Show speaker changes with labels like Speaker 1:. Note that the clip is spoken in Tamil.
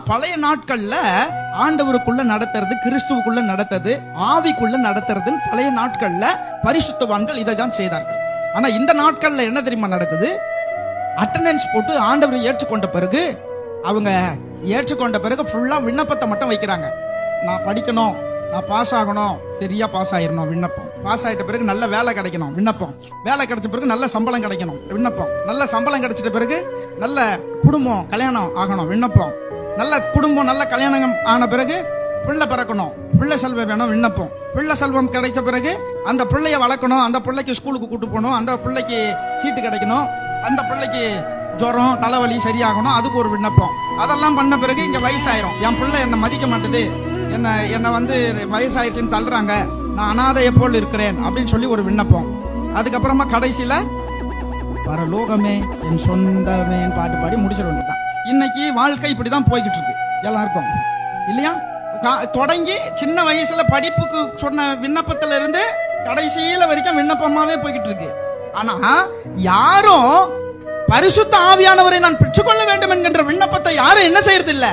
Speaker 1: பழைய நாட்கள்ல ஆண்டவருக்குள்ள நடத்துறது, கிறிஸ்துவுக்குள்ள நடத்துறது, ஆவிக்குள்ள நடத்துறது பழைய நாட்கள்ல பரிசுத்தவான்கள் இதை தான் செய்தார்கள். ஆனா இந்த நாட்கள்ல என்ன தெரியுமா நடக்குது? அட்டெண்டன்ஸ் போட்டு ஆண்டவரை ஏற்றுக்கொண்ட பிறகு அவங்க ஏற்றுக்கொண்ட பிறகு ஃபுல்லா விண்ணப்பத்தை மட்டும் வைக்கிறாங்க. நான் படிக்கணும், நான் பாஸ் ஆகணும், சரியா பாஸ் ஆயிரணும் விண்ணப்பம். பாஸ் ஆயிட்ட பிறகு நல்ல வேலை கிடைக்கணும் விண்ணப்பம். வேலை கிடைச்ச பிறகு நல்ல சம்பளம் கிடைக்கணும் விண்ணப்பம். நல்ல சம்பளம் கிடைச்சிட்ட பிறகு நல்ல குடும்பம் கல்யாணம் ஆகணும் விண்ணப்பம். நல்ல குடும்பம் நல்ல கல்யாணம் ஆன பிறகு பிள்ளை பிறக்கணும், பிள்ளை செல்வம் வேணும் விண்ணப்பம். பிள்ளை செல்வம் கிடைச்ச பிறகு அந்த பிள்ளைய வளர்க்கணும், அந்த பிள்ளைக்கு ஸ்கூலுக்கு கூட்டு போகணும், அந்த பிள்ளைக்கு சீட்டு கிடைக்கணும், அந்த பிள்ளைக்கு ஜுரம் தலைவலி சரியாகணும், அதுக்கு ஒரு விண்ணப்பம். அதெல்லாம் பண்ண பிறகு இங்க வயசாயிரும், என் பிள்ளை என்னை மதிக்க மாட்டுது, என்னை வந்து வயசாயிடுச்சுன்னு தள்ளுறாங்க, நான் அனாதையை போல் இருக்கிறேன் அப்படின்னு சொல்லி ஒரு விண்ணப்பம். அதுக்கப்புறமா கடைசியில பரலோகமே என் சொந்தமேன்னு பாட்டு பாடி முடிச்சிட வேண்டியதான். இன்னைக்கு வாழ்க்கை இப்படிதான் போய்கிட்டு இருக்கு எல்லாருக்கும், இல்லையா? தொடங்கி சின்ன வயசுல படிப்புக்கு சொன்ன விண்ணப்பத்துல இருந்து கடைசியில வரைக்கும் விண்ணப்பமாவே போய்கிட்டு இருக்கு. ஆனா யாரும் பரிசுத்த ஆவியானவரை நான் பெற்றுக்கொள்ள வேண்டும் என்கின்ற விண்ணப்பத்தை யாரும் என்ன செய்யறது இல்ல.